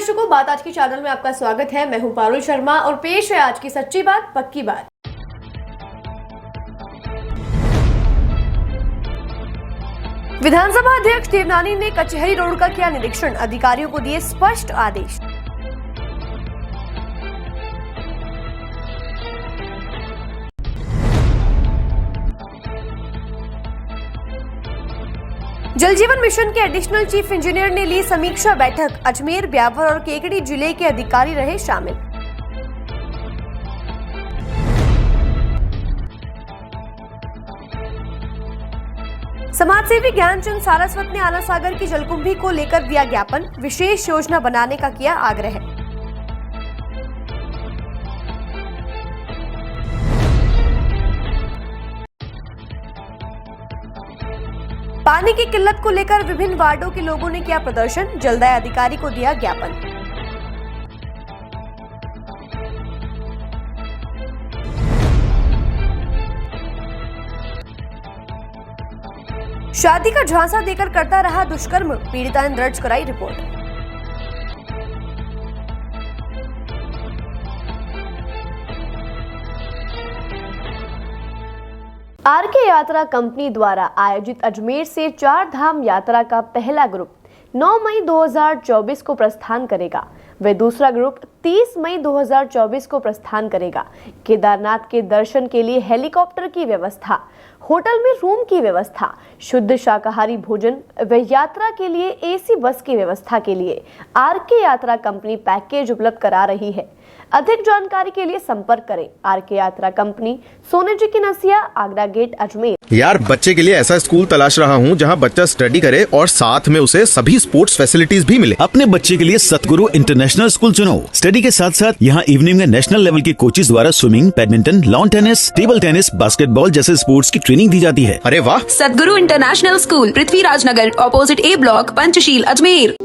दर्शकों, बात आज की चैनल में आपका स्वागत है। मैं हूं पारुल शर्मा और पेश है आज की सच्ची बात पक्की बात। विधानसभा अध्यक्ष देवनानी ने कचहरी रोड का किया निरीक्षण, अधिकारियों को दिए स्पष्ट आदेश। जल जीवन मिशन के एडिशनल चीफ इंजीनियर ने ली समीक्षा बैठक, अजमेर, ब्यावर और केकड़ी जिले के अधिकारी रहे शामिल। समाजसेवी ज्ञानचंद सारस्वत ने आला सागर की जलकुंभी को लेकर दिया ज्ञापन, विशेष योजना बनाने का किया आग्रह। पानी की किल्लत को लेकर विभिन्न वार्डों के लोगों ने किया प्रदर्शन, जलदाय अधिकारी को दिया ज्ञापन। शादी का झांसा देकर करता रहा दुष्कर्म, पीड़िता ने दर्ज कराई रिपोर्ट। आरके यात्रा कंपनी द्वारा आयोजित अजमेर से चार धाम यात्रा का पहला ग्रुप 9 मई 2024 को प्रस्थान करेगा। वे दूसरा ग्रुप 30 मई 2024 को प्रस्थान करेगा। केदारनाथ के दर्शन के लिए हेलीकॉप्टर की व्यवस्था, होटल में रूम की व्यवस्था, शुद्ध शाकाहारी भोजन व यात्रा के लिए एसी बस की व्यवस्था के लिए आरके यात्रा कंपनी पैकेज उपलब्ध करा रही है। अधिक जानकारी के लिए संपर्क करें आरके यात्रा कंपनी, सोने जी की नसिया, आगरा गेट, अजमेर। यार, बच्चे के लिए ऐसा स्कूल तलाश रहा हूँ जहाँ बच्चा स्टडी करे और साथ में उसे सभी स्पोर्ट्स फैसिलिटीज भी मिले। अपने बच्चे के लिए सतगुरु इंटरनेशनल स्कूल चुनो। स्टडी के साथ साथ यहाँ इवनिंग में नेशनल लेवल के कोचेज द्वारा swimming, badminton, lawn tennis, table tennis, basketball जैसे स्पोर्ट्स की ट्रेनिंग दी जाती है। अरे वाह! सतगुरु इंटरनेशनल स्कूल, पृथ्वीराज नगर, ऑपोजिट ए ब्लॉक, पंचशील, अजमेर।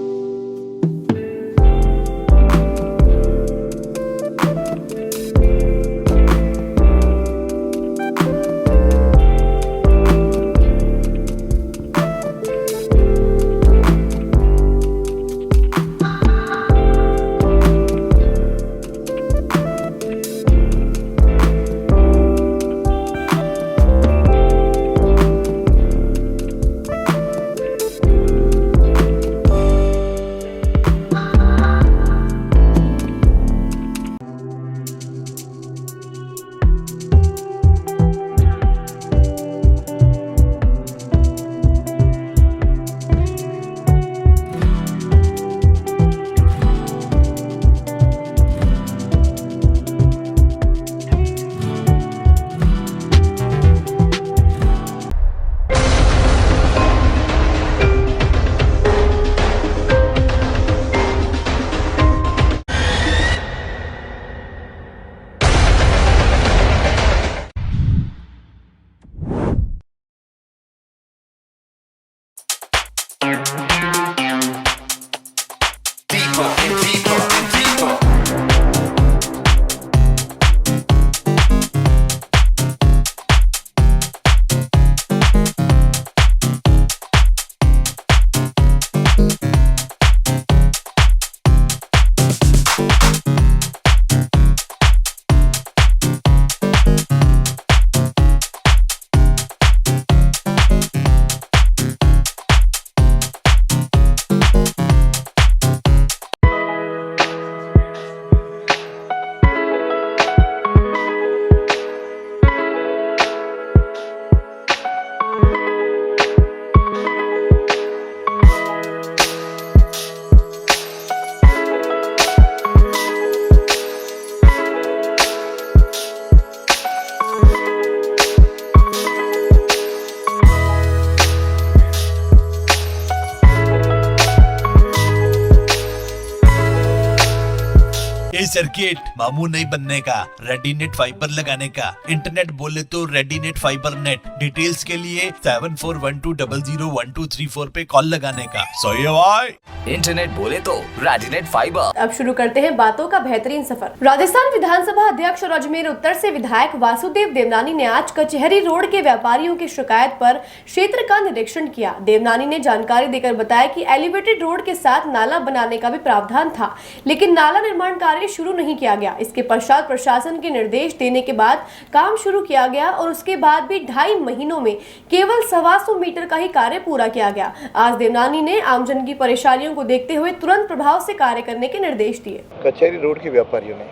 सर्किट, मामू नहीं बनने का, रेडीनेट फाइबर लगाने का, इंटरनेट बोले तो रेडीनेट फाइबर नेट। डिटेल्स के लिए 7412001234 पे कॉल लगाने का। सही है भाई। इंटरनेट बोले तो रेडीनेट फाइबर। अब शुरू करते हैं बातों का बेहतरीन सफर। राजस्थान विधानसभा अध्यक्ष और अजमेर उत्तर से विधायक वासुदेव देवनानी ने आज कचहरी रोड के व्यापारियों की शिकायत पर क्षेत्र का निरीक्षण किया। देवनानी ने जानकारी देकर बताया कि एलिवेटेड रोड के साथ नाला बनाने का भी प्रावधान था, लेकिन नाला निर्माण कार्य शुरू नहीं किया गया। इसके पश्चात प्रशासन के निर्देश देने के बाद काम शुरू किया गया और उसके बाद भी 2.5 महीनों में केवल 125 मीटर का ही कार्य पूरा किया गया। आज देवनानी ने आमजन की परेशानियों को देखते हुए तुरंत प्रभाव से कार्य करने के निर्देश दिए। कचहरी रोड के व्यापारियों ने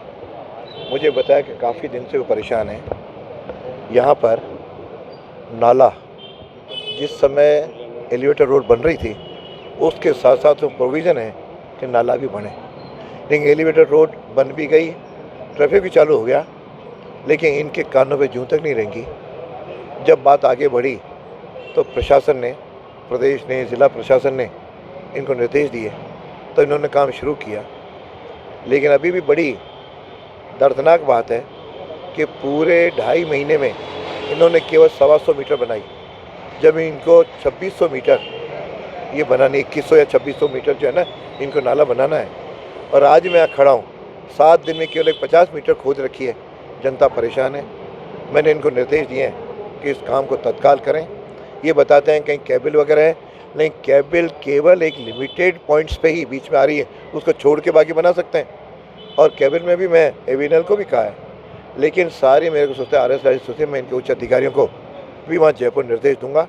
मुझे बताया कि काफ़ी दिन से वो परेशान हैं। यहाँ पर नाला जिस समय एलिवेटेड रोड बन रही थी उसके साथ साथ तो प्रोविज़न है कि नाला भी बने, लेकिन एलिवेटेड रोड बन भी गई, ट्रैफिक भी चालू हो गया, लेकिन इनके कानों पे जूं तक नहीं रहेंगी। जब बात आगे बढ़ी तो प्रशासन ने, प्रदेश ने, ज़िला प्रशासन ने इनको निर्देश दिए तो इन्होंने काम शुरू किया। लेकिन अभी भी बड़ी दर्दनाक बात है कि पूरे 2.5 महीने में इन्होंने केवल 125 मीटर बनाई, जब इनको 2600 मीटर ये बनानी, 2100 या 2600 मीटर जो है ना इनको नाला बनाना है। और आज मैं यहाँ खड़ा हूँ, 7 दिन में केवल 50 मीटर खोद रखी है। जनता परेशान है। मैंने इनको निर्देश दिए हैं कि इस काम को तत्काल करें। ये बताते हैं कहीं केबल वगैरह है, नहीं, केबल केवल एक लिमिटेड पॉइंट्स पे ही बीच में आ रही है, उसको छोड़ के बाकी बना सकते हैं। और केबल में भी मैं एवीएनएल को भी कहा है, लेकिन सारे मेरे को सोचते हैं, RS सोचते हैं, मैं इनके उच्च अधिकारियों को भी वहाँ जयपुर निर्देश दूंगा।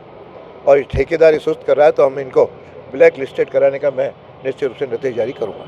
और ये ठेकेदारी सुस्त कर रहा है तो हम इनको ब्लैक लिस्टेड कराने का मैं निश्चित रूप से निर्देश जारी करूँगा।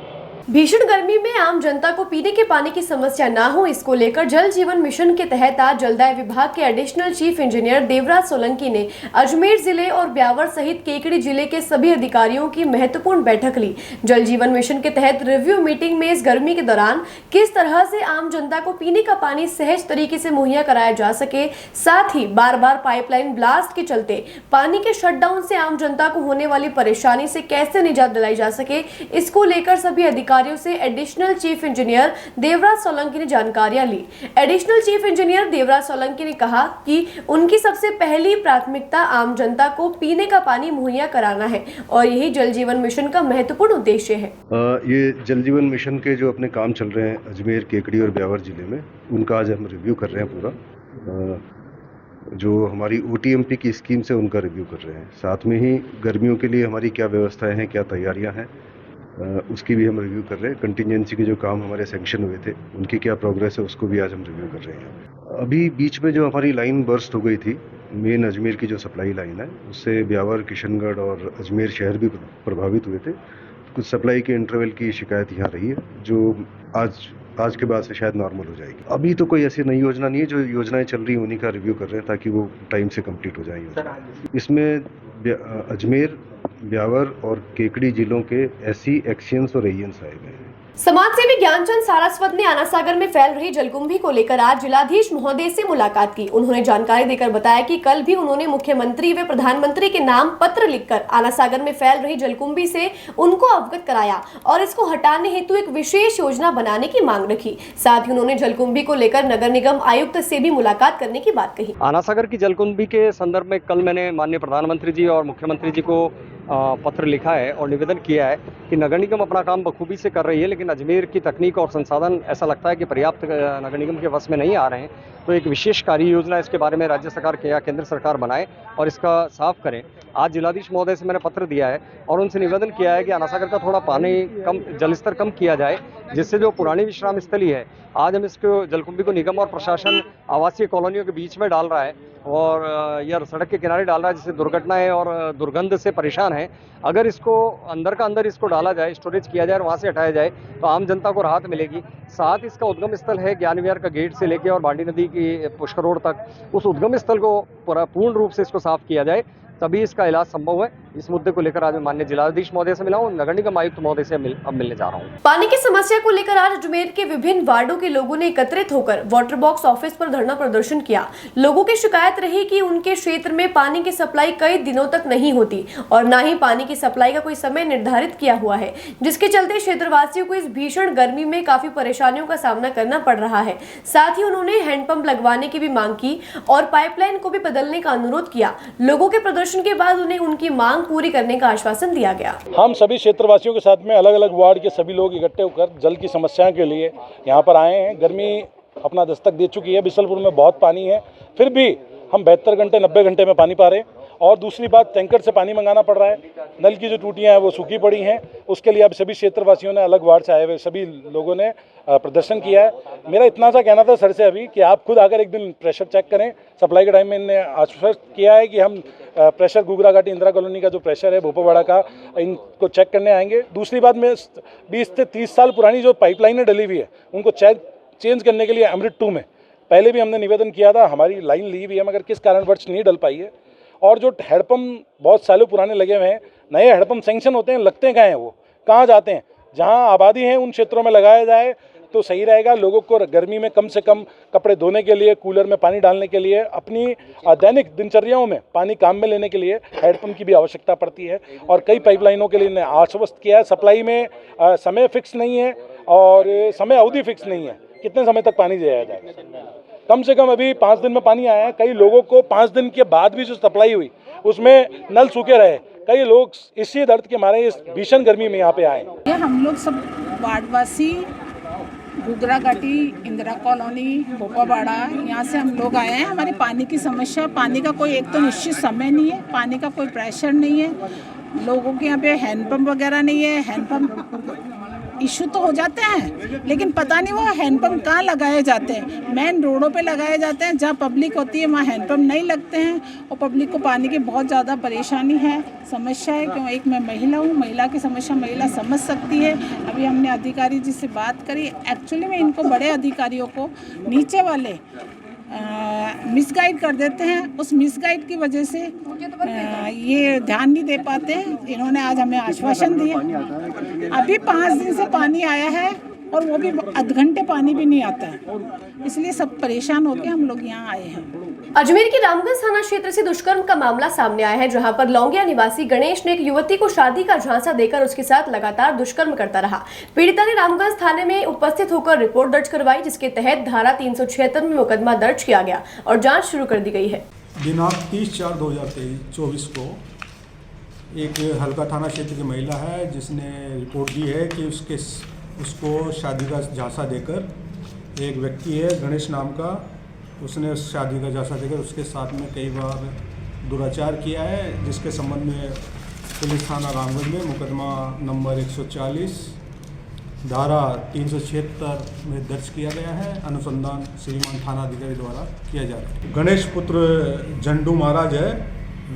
भीषण गर्मी में आम जनता को पीने के पानी की समस्या ना हो, इसको लेकर जल जीवन मिशन के तहत आज जलदाय विभाग के additional chief engineer Devraj Solanki ने अजमेर जिले और ब्यावर सहित केकड़ी जिले के सभी अधिकारियों की महत्वपूर्ण बैठक ली। जल जीवन मिशन के तहत रिव्यू मीटिंग में इस गर्मी के दौरान किस तरह से आम जनता को पीने का पानी सहज तरीके से मुहैया कराया जा सके, साथ ही बार बार पाइपलाइन ब्लास्ट के चलते पानी के शटडाउन से आम जनता को होने वाली परेशानी से कैसे निजात दिलाई जा सके, इसको लेकर सभी अधिकारियों से additional chief engineer Devraj Solanki ने जानकारियां ली। Additional chief engineer Devraj Solanki ने कहा कि उनकी सबसे पहली प्राथमिकता आम जनता को पीने का पानी मुहैया कराना है और यही जल जीवन मिशन का महत्वपूर्ण उद्देश्य है। ये जल जीवन मिशन के जो अपने काम चल रहे हैं अजमेर, केकड़ी और ब्यावर जिले में, उनका आज हम रिव्यू कर रहे हैं। पूरा जो हमारी OTMP की स्कीम से उनका रिव्यू कर रहे हैं। साथ में ही गर्मियों के लिए हमारी क्या व्यवस्थाएं हैं, क्या तैयारियां हैं, उसकी भी हम रिव्यू कर रहे हैं। कंटिजेंसी के जो काम हमारे सैंक्शन हुए थे उनकी क्या प्रोग्रेस है उसको भी आज हम रिव्यू कर रहे हैं। अभी बीच में जो हमारी लाइन बर्स्ट हो गई थी, मेन अजमेर की जो सप्लाई लाइन है, उससे ब्यावर, किशनगढ़ और अजमेर शहर भी प्रभावित हुए थे। कुछ सप्लाई के इंटरवल की शिकायत यहाँ रही है, जो आज के बाद से शायद नॉर्मल हो जाएगी। अभी तो कोई ऐसी नई योजना नहीं है, जो योजनाएं चल रही हैं उन्हीं का रिव्यू कर रहे हैं ताकि वो टाइम से कंप्लीट हो जाएगी। इसमें अजमेर, ब्यावर और केकड़ी जिलों के SC, एक्शियंस और एशियंस आए गए हैं। समाजसेवी ज्ञानचंद सारस्वत ने आनासागर में फैल रही जलकुंभी को लेकर आज जिलाधीश महोदय से मुलाकात की। उन्होंने जानकारी देकर बताया कि कल भी उन्होंने मुख्यमंत्री व प्रधानमंत्री के नाम पत्र लिखकर आनासागर में फैल रही जलकुंभी से उनको अवगत कराया और इसको हटाने हेतु एक विशेष योजना बनाने की मांग रखी। साथ ही उन्होंने जलकुंभी को लेकर नगर निगम आयुक्त से भी मुलाकात करने की बात कही। आनासागर की जलकुंभी के संदर्भ में कल मैंने माननीय प्रधानमंत्री जी और मुख्यमंत्री जी को पत्र लिखा है और निवेदन किया है कि नगर निगम अपना काम बखूबी से कर रही है, लेकिन अजमेर की तकनीक और संसाधन ऐसा लगता है कि पर्याप्त नगर निगम के वश में नहीं आ रहे हैं। तो एक विशेष कार्य योजना इसके बारे में राज्य सरकार या केंद्र सरकार बनाए और इसका साफ करें। आज जिलाधीश महोदय से मैंने पत्र दिया है और उनसे निवेदन किया है कि आनासागर का थोड़ा पानी कम, जलस्तर कम किया जाए, जिससे जो पुरानी विश्राम स्थली है, आज हम इसको जलकुंभी को निगम और प्रशासन आवासीय कॉलोनियों के बीच में डाल रहा है और यह सड़क के किनारे डाल रहा है, जिससे दुर्घटनाएं और दुर्गंध से परेशान है। अगर इसको अंदर का अंदर इसको डाला जाए, स्टोरेज किया जाए और वहाँ से हटाया जाए तो आम जनता को राहत मिलेगी। साथ इसका उद्गम स्थल है ज्ञान विहार का गेट से लेकर और बांडी नदी की पुष्कर रोड तक, उस उद्गम स्थल को पूर्ण रूप से इसको साफ किया जाए तभी इसका इलाज संभव है। इस मुद्दे को लेकर आज मैं माननीय जिलाधीश महोदय से मिला हूँ, नगर निगम आयुक्त महोदय से अब मिलने जा रहा हूँ। पानी की समस्या को लेकर आज अजमेर के विभिन्न वार्डों के लोगों ने एकत्रित होकर वाटर बॉक्स ऑफिस पर धरना प्रदर्शन किया। लोगों की शिकायत रही कि उनके क्षेत्र में पानी की सप्लाई कई दिनों तक नहीं होती और न ही पानी की सप्लाई का कोई समय निर्धारित किया हुआ है, जिसके चलते क्षेत्रवासियों को इस भीषण गर्मी में काफी परेशानियों का सामना करना पड़ रहा है। साथ ही उन्होंने हैंडपंप लगवाने की भी मांग की और पाइपलाइन को भी बदलने का अनुरोध किया। लोगों के प्रदर्शन के बाद उन्हें उनकी मांग पूरी करने का आश्वासन दिया गया। हम सभी क्षेत्रवासियों के साथ में अलग अलग वार्ड के सभी लोग इकट्ठे होकर जल की समस्याओं के लिए यहाँ पर आए हैं। गर्मी अपना दस्तक दे चुकी है, बिसलपुर में बहुत पानी है, फिर भी हम 72 घंटे 90 घंटे में पानी पा रहे हैं। और दूसरी बात, टैंकर से पानी मंगाना पड़ रहा है। नल की जो टूटियां हैं वो सूखी पड़ी हैं। उसके लिए अब सभी क्षेत्रवासियों ने, अलग वार्ड से आए हुए सभी लोगों ने प्रदर्शन किया है। मेरा इतना सा कहना था सर से अभी कि आप खुद आकर एक दिन प्रेशर चेक करें। सप्लाई के टाइम में इन्होंने आश्वस्त किया है कि हम प्रेशर गुगराघाटी इंदिरा कॉलोनी का जो प्रेशर है भोपावाड़ा का, इनको चेक करने आएंगे। दूसरी बात, में 20 से 30 साल पुरानी जो पाइपलाइनें डली हुई है उनको चेंज करने के लिए अमृत 2 में पहले भी हमने निवेदन किया था। हमारी लाइन ली हुई है मगर किस कारणवश नहीं डल पाई है। और जो हेडपम्प बहुत सालों पुराने लगे हुए हैं, नए हेडपम्प सेंक्शन होते हैं, लगते कहाँ हैं, वो कहाँ जाते हैं? जहाँ आबादी है उन क्षेत्रों में लगाया जाए तो सही रहेगा। लोगों को गर्मी में कम से कम कपड़े धोने के लिए, कूलर में पानी डालने के लिए, अपनी दैनिक दिनचर्याओं में पानी काम में लेने के लिए हैंडपंप की भी आवश्यकता पड़ती है। और कई पाइपलाइनों के लिए इन्हें आश्वस्त किया है। सप्लाई में समय फिक्स नहीं है और समय अवधि फिक्स नहीं है, कितने समय तक पानी दिया जाएगा। कम से कम अभी 5 दिन में पानी आया है। कई लोगों को 5 दिन के बाद भी जो सप्लाई हुई उसमें नल सूखे रहे। कई लोग इसी दर्द के मारे इस भीषण गर्मी में यहाँ पे आए। हम लोग सब वार्डवासी गुगराघाटी इंदिरा कॉलोनी भोपावाड़ा, यहाँ से हम लोग आए हैं। हमारी पानी की समस्या, पानी का कोई एक तो निश्चित समय नहीं है, पानी का कोई प्रेशर नहीं है, लोगों के यहाँ पे हैंडपम्प वगैरह नहीं है। हैंडपम्प इशू तो हो जाते हैं लेकिन पता नहीं वो हैंडपम्प कहाँ लगाए जाते हैं। मेन रोडों पे लगाए जाते हैं, जहाँ पब्लिक होती है वहाँ हैंडपम्प नहीं लगते हैं और पब्लिक को पानी की बहुत ज़्यादा परेशानी है, समस्या है। क्यों, एक मैं महिला हूँ, महिला की समस्या महिला समझ सकती है। अभी हमने अधिकारी जी से बात करी, एक्चुअली में इनको बड़े अधिकारियों को नीचे वाले मिसगाइड कर देते हैं। उस मिसगाइड की वजह से ये ध्यान नहीं दे पाते हैं। इन्होंने आज हमें आश्वासन दिया। अभी 5 दिन से पानी आया है और वो भी आध घंटे पानी भी नहीं आता है, इसलिए सब परेशान होकर हम लोग यहाँ आए हैं। अजमेर के रामगंज थाना क्षेत्र से दुष्कर्म का मामला सामने आया है, जहां पर लौंगिया निवासी गणेश ने एक युवती को शादी का झांसा देकर उसके साथ लगातार दुष्कर्म करता रहा। पीड़िता ने रामगंज थाने में उपस्थित होकर रिपोर्ट दर्ज करवाई, जिसके तहत धारा 376 में मुकदमा दर्ज किया गया और जांच शुरू कर दी गई है। दिनांक 30/4/2024 को एक हल्का थाना क्षेत्र की महिला है जिसने रिपोर्ट दी है कि उसको शादी का झांसा देकर एक व्यक्ति है गणेश नाम का, उसने उस शादी का झांसा देकर उसके साथ में कई बार दुराचार किया है, जिसके संबंध में पुलिस थाना रामगंज में मुकदमा नंबर 140 धारा 376 में दर्ज किया गया है। अनुसंधान श्रीमान थाना अधिकारी द्वारा किया जा रहा है। गणेश पुत्र झंडू महाराज है,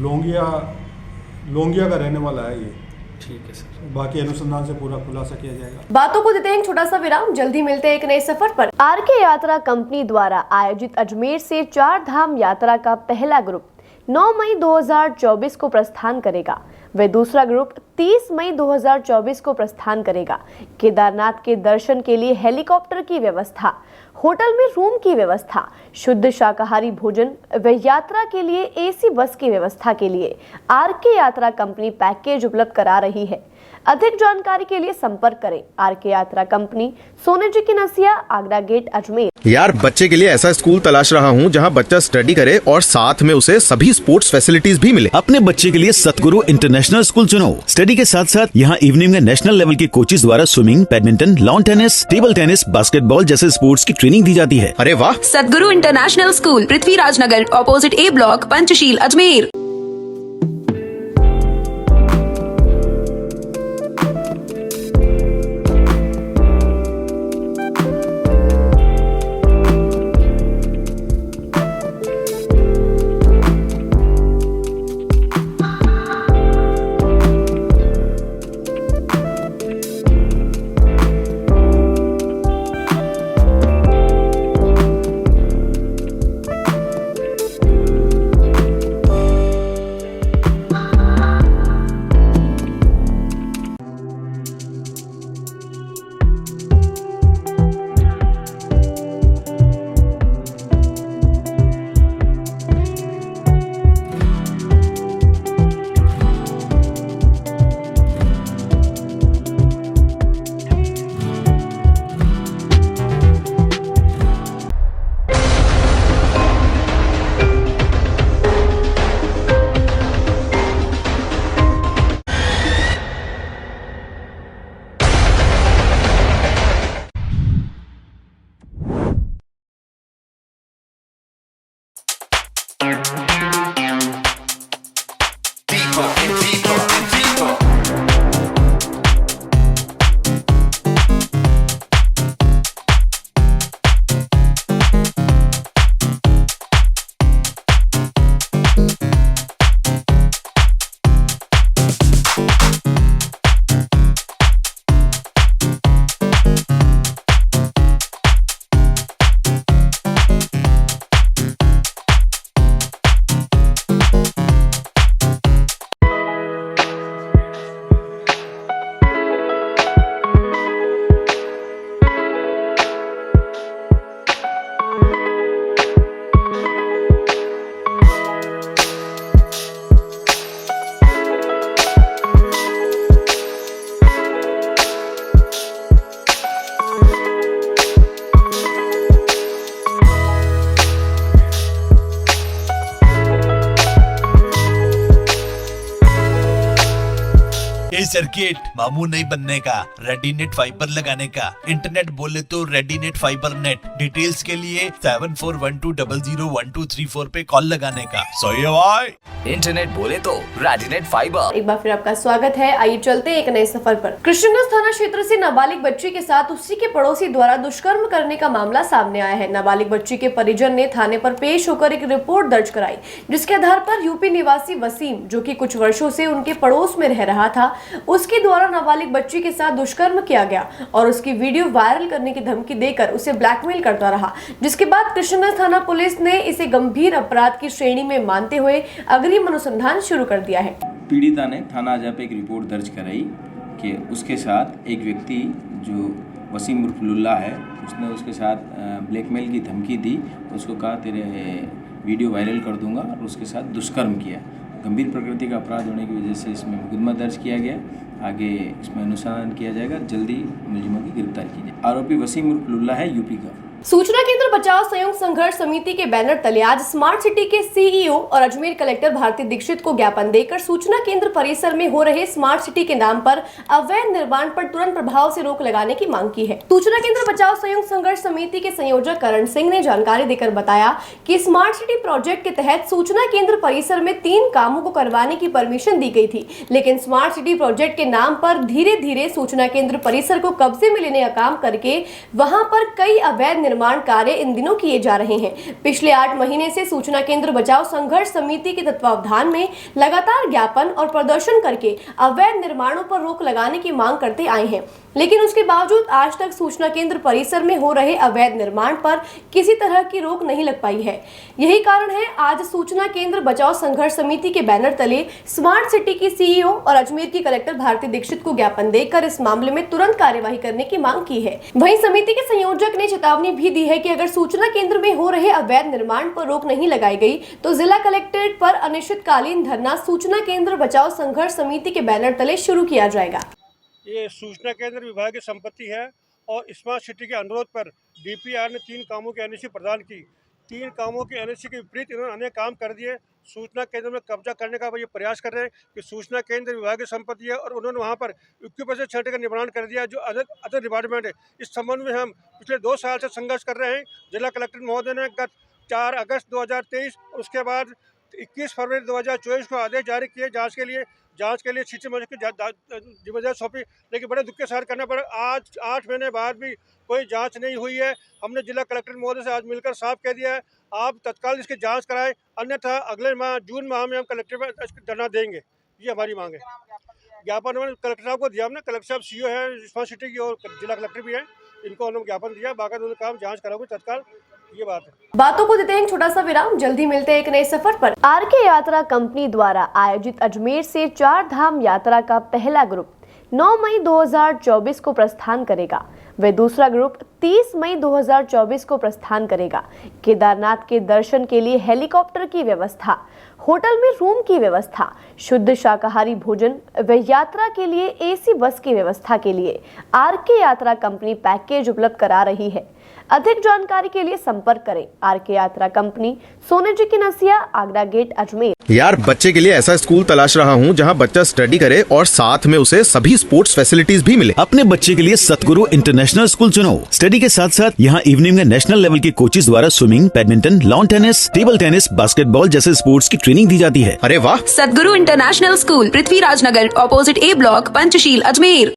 लोंगिया का रहने वाला है ये। ठीक है सर, बाकी अनुसंधान से पूरा खुलासा किया जाएगा। बातों को देते हैं एक छोटा सा विराम, जल्दी मिलते हैं एक नए सफर पर। आरके यात्रा कंपनी द्वारा आयोजित अजमेर से 4 धाम यात्रा का पहला ग्रुप 9 मई 2024 को प्रस्थान करेगा। वे दूसरा ग्रुप 30 मई 2024 को प्रस्थान करेगा। केदारनाथ के दर्शन के लिए हेलीकॉप्टर की व्यवस्था, होटल में रूम की व्यवस्था, शुद्ध शाकाहारी भोजन व यात्रा के लिए एसी बस की व्यवस्था के लिए आरके यात्रा कंपनी पैकेज उपलब्ध करा रही है। अधिक जानकारी के लिए संपर्क करें आरके यात्रा कंपनी, सोने जी की नसिया, आगरा गेट, अजमेर। यार, बच्चे के लिए ऐसा स्कूल तलाश रहा हूँ जहाँ बच्चा स्टडी करे और साथ में उसे सभी स्पोर्ट्स फैसिलिटीज भी मिले। अपने बच्चे के लिए सतगुरु इंटरनेशनल स्कूल चुनो। स्टडी के साथ साथ यहाँ इवनिंग में नेशनल लेवल के कोचेस द्वारा swimming, badminton, lawn tennis, table tennis, basketball जैसे स्पोर्ट्स की ट्रेनिंग दी जाती है। अरे वाह! सतगुरु इंटरनेशनल स्कूल, पृथ्वीराज नगर, ऑपोजिट ए ब्लॉक, पंचशील, अजमेर। ये सर्किट मामू नहीं बनने का, रेडीनेट फाइबर लगाने का। इंटरनेट बोले तो रेडीनेट फाइबर नेट। डिटेल्स के लिए 7412001234 पे कॉल लगाने का। सही है भाई। इंटरनेट बोले तो रेडिनेट फाइबर। एक बार फिर आपका स्वागत है। आइए चलते हैं एक नए सफर पर। कृष्णगंज थाना क्षेत्र से नाबालिग बच्ची के साथ उसी के पड़ोसी द्वारा दुष्कर्म करने का मामला सामने आया है। नाबालिग बच्ची के परिजन ने थाने पर पेश होकर एक रिपोर्ट दर्ज कराई, जिसके आधार पर यूपी निवासी वसीम, जो कि कुछ वर्षों से उनके पड़ोस में रह रहा था, उसके द्वारा नाबालिग बच्ची के साथ दुष्कर्म किया गया और उसकी वीडियो वायरल करने की धमकी देकर उसे ब्लैकमेल करता रहा। जिसके बाद कृष्णगंज थाना पुलिस ने इसे गंभीर अपराध की श्रेणी में मानते हुए अग्रिम अनुसंधान शुरू कर दिया है। पीड़िता ने थाना अजा पे एक रिपोर्ट दर्ज कराई कि उसके साथ एक व्यक्ति जो वसीम उर्फ लुल्ला है, उसने उसके साथ ब्लैकमेल की धमकी दी। उसको कहा तेरे वीडियो वायरल कर दूंगा और उसके साथ दुष्कर्म किया। गंभीर प्रकृति का अपराध होने की वजह से इसमें मुकदमा दर्ज किया गया। आगे इसमें अनुसंधान किया जाएगा, जल्दी मुलजिमों की गिरफ्तारी की जाए। आरोपी वसीम उर्फ लुल्ला है, यूपी का। सूचना केंद्र बचाव संयुक्त संघर्ष समिति के बैनर तले आज स्मार्ट सिटी के सीईओ और अजमेर कलेक्टर भारती दीक्षित को ज्ञापन देकर सूचना केंद्र परिसर में हो रहे स्मार्ट सिटी के नाम पर अवैध निर्माण पर तुरंत प्रभाव से रोक लगाने की मांग की है। सूचना केंद्र बचाव संयुक्त संघर्ष समिति के संयोजक करण सिंह ने जानकारी देकर बताया कि स्मार्ट सिटी प्रोजेक्ट के तहत सूचना केंद्र परिसर में 3 कामों को करवाने की परमिशन दी गई थी, लेकिन स्मार्ट सिटी प्रोजेक्ट के नाम पर धीरे धीरे सूचना केंद्र परिसर को कब्जे में लेने का काम करके वहां पर कई अवैध निर्माण कार्य इन दिनों किए जा रहे हैं। पिछले 8 महीने से सूचना केंद्र बचाव संघर्ष समिति के तत्वावधान में लगातार ज्ञापन और प्रदर्शन करके अवैध निर्माणों पर रोक लगाने की मांग करते आए हैं, लेकिन उसके बावजूद आज तक सूचना केंद्र परिसर में हो रहे अवैध निर्माण पर किसी तरह की रोक नहीं लग पाई है। यही कारण है आज सूचना केंद्र बचाव संघर्ष समिति के बैनर तले स्मार्ट सिटी की सीईओ और अजमेर की कलेक्टर भारती दीक्षित को ज्ञापन देकर इस मामले में तुरंत कार्यवाही करने की मांग की है। वहीं समिति के संयोजक ने चेतावनी भी दी है कि अगर सूचना केंद्र में हो रहे अवैध निर्माण पर रोक नहीं लगाई गई तो जिला कलेक्ट्रेट पर अनिश्चितकालीन धरना सूचना केंद्र बचाव संघर्ष समिति के बैनर तले शुरू किया जाएगा। ये सूचना केंद्र विभाग की संपत्ति है और स्मार्ट सिटी के अनुरोध पर डीपीआर ने 3 कामों की एनओसी प्रदान की। 3 कामों की एनओसी के विपरीत इन्होंने अनेक काम कर दिए। सूचना केंद्र में कब्जा करने का वो ये प्रयास कर रहे हैं कि सूचना केंद्र विभाग की संपत्ति है और उन्होंने वहाँ पर इक्विपेशन सेंटर का निर्माण कर दिया जो अदर डिपार्टमेंट है। इस संबंध में हम पिछले 2 साल से संघर्ष कर रहे हैं। जिला कलेक्टर महोदय ने गत 4 अगस्त 2023 और उसके बाद 21 फरवरी 2024 को आदेश जारी किए जांच के लिए सिटी मजिस्ट्रेट की जिम्मेदारी सौंपी, लेकिन बड़े दुख के साथ करना पड़ा। आज 8 महीने बाद भी कोई जांच नहीं हुई है। हमने जिला कलेक्टर महोदय से आज मिलकर साफ कह दिया है आप तत्काल इसकी जांच कराएं, अन्यथा अगले माह जून माह में हम कलेक्टर में धरना देंगे। ये हमारी मांग है। ज्ञापन हमने कलेक्टर साहब को दिया, हमने कलेक्टर साहब सीईओ है स्मार्ट सिटी की और जिला कलेक्टर भी है, इनको हमने ज्ञापन दिया। बाकी उन्होंने काम जाँच कराओगे तत्काल, ये बात है। बातों को देते हैं एक छोटा सा विराम, जल्दी मिलते हैं एक नए सफर पर। आरके यात्रा कंपनी द्वारा आयोजित अजमेर से 4 धाम यात्रा का पहला ग्रुप 9 मई 2024 को प्रस्थान करेगा। वे दूसरा ग्रुप 30 मई 2024 को प्रस्थान करेगा। केदारनाथ के दर्शन के लिए हेलीकॉप्टर की व्यवस्था, होटल में रूम की व्यवस्था, शुद्ध शाकाहारी भोजन व यात्रा के लिए एसी बस की व्यवस्था के लिए आरके यात्रा कंपनी पैकेज उपलब्ध करा रही है। अधिक जानकारी के लिए संपर्क करें आरके यात्रा कंपनी, सोने जी की नसिया, आगरा गेट, अजमेर। यार बच्चे के लिए ऐसा स्कूल तलाश रहा हूँ जहाँ बच्चा स्टडी करे और साथ में उसे सभी स्पोर्ट्स फैसिलिटीज भी मिले। अपने बच्चे के लिए सतगुरु इंटरनेशनल स्कूल चुनो। स्टडी के साथ साथ यहाँ इवनिंग में नेशनल लेवल के कोचेज द्वारा swimming, badminton, lawn tennis, table tennis, basketball जैसे स्पोर्ट्स की ट्रेनिंग दी जाती है। अरे वाह। सतगुरु इंटरनेशनल स्कूल, पृथ्वीराज नगर, ऑपोजिट ए ब्लॉक, पंचशील, अजमेर।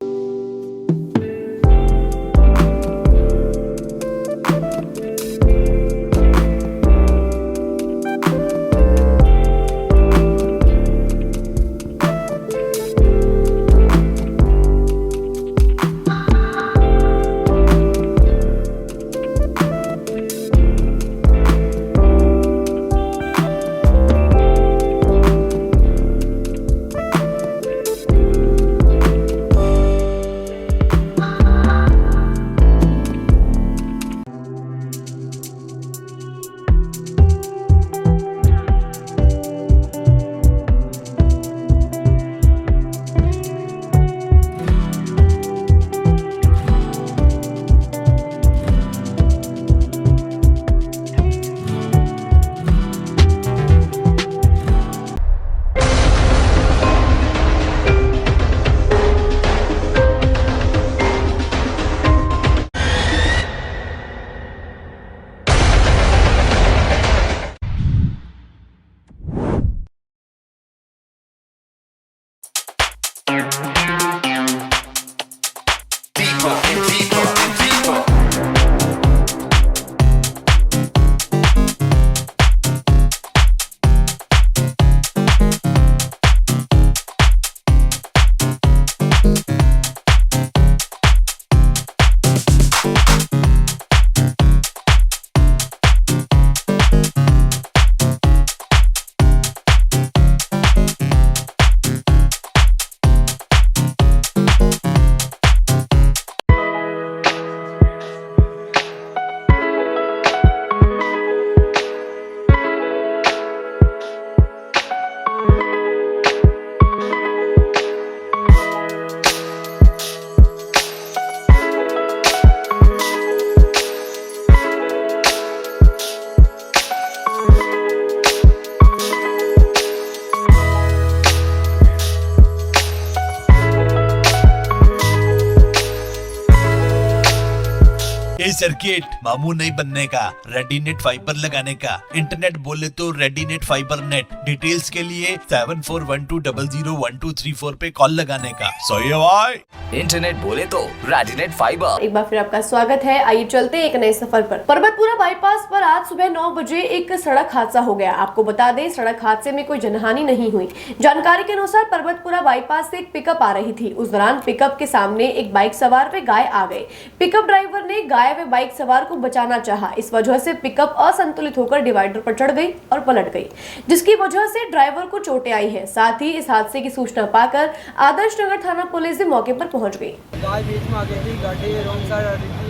सर्किट, मामू नहीं बनने का, रेडीनेट फाइबर लगाने का, इंटरनेट बोले तो रेडीनेट फाइबर नेट। डिटेल्स के लिए 7412001234 पे कॉल लगाने का। सही है भाई। इंटरनेट बोले तो रेडिनेट फाइबर। एक बार फिर आपका स्वागत है। आइए चलते हैं एक नए सफर पर। परबतपुरा बाईपास पर आज सुबह 9 बजे एक सड़क हादसा हो गया। आपको बता दें, सड़क हादसे में कोई जनहानि नहीं हुई। जानकारी के अनुसार परबतपुरा बाईपास से एक पिकअप आ रही थी। उस दौरान पिकअप के सामने एक बाइक सवार व गाय आ गए। पिकअप ड्राइवर ने गाय व बाइक सवार को बचाना चाहा। इस वजह से पिकअप असंतुलित होकर डिवाइडर पर चढ़ गई और पलट गई, जिसकी वजह से ड्राइवर को चोटें आई है। साथ ही इस हादसे की सूचना पाकर आदर्श नगर थाना पुलिस भी मौके पर पहुंच गई। गाय बीच में आ गई थी, गाड़ी रॉन्ग साइड आ रही थी।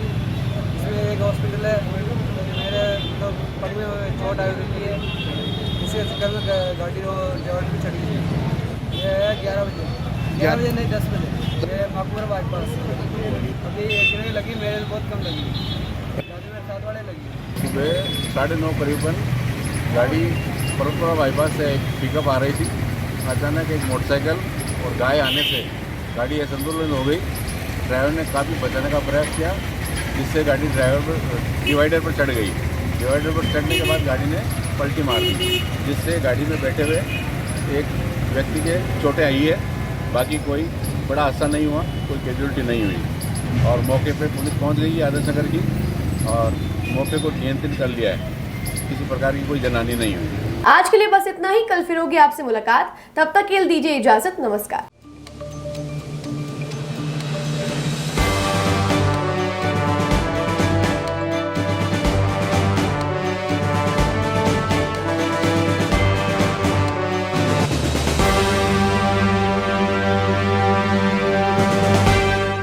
इसमें एक हॉस्पिटल है, मेरे मतलब पग में चोट आई हुई है। इसके चक्कर में गाड़ी डिवाइडर पर चढ़ गई। ये है 11 बजे नहीं 10 बजे। ये मकबरा बाईपास अभी एक जगह लगी, मेरे बहुत कम लगी, गाड़ी में साथ वाले लगी। सुबह 9:30 करीबन गाड़ी परबतपुरा बाईपास से एक पिकअप आ रही थी। अचानक एक मोटरसाइकिल और गाय आने से गाड़ी असंतुलन हो गई। ड्राइवर ने काफ़ी बचाने का प्रयास किया, जिससे गाड़ी डिवाइडर पर चढ़ गई। डिवाइडर पर चढ़ने के बाद गाड़ी ने पलटी मार दी, जिससे गाड़ी में बैठे हुए एक व्यक्ति के चोटें आई है। बाकी कोई बड़ा हादसा नहीं हुआ, कोई कैजुअलिटी नहीं हुई। और मौके पे पुलिस पहुंच गई है आदर्श नगर की, और मौके को नियंत्रित कर लिया है। किसी प्रकार की कोई जनहानि नहीं हुई। आज के लिए बस इतना ही। कल फिर होगी आपसे मुलाकात। तब तक के लिए दीजिए इजाजत। नमस्कार।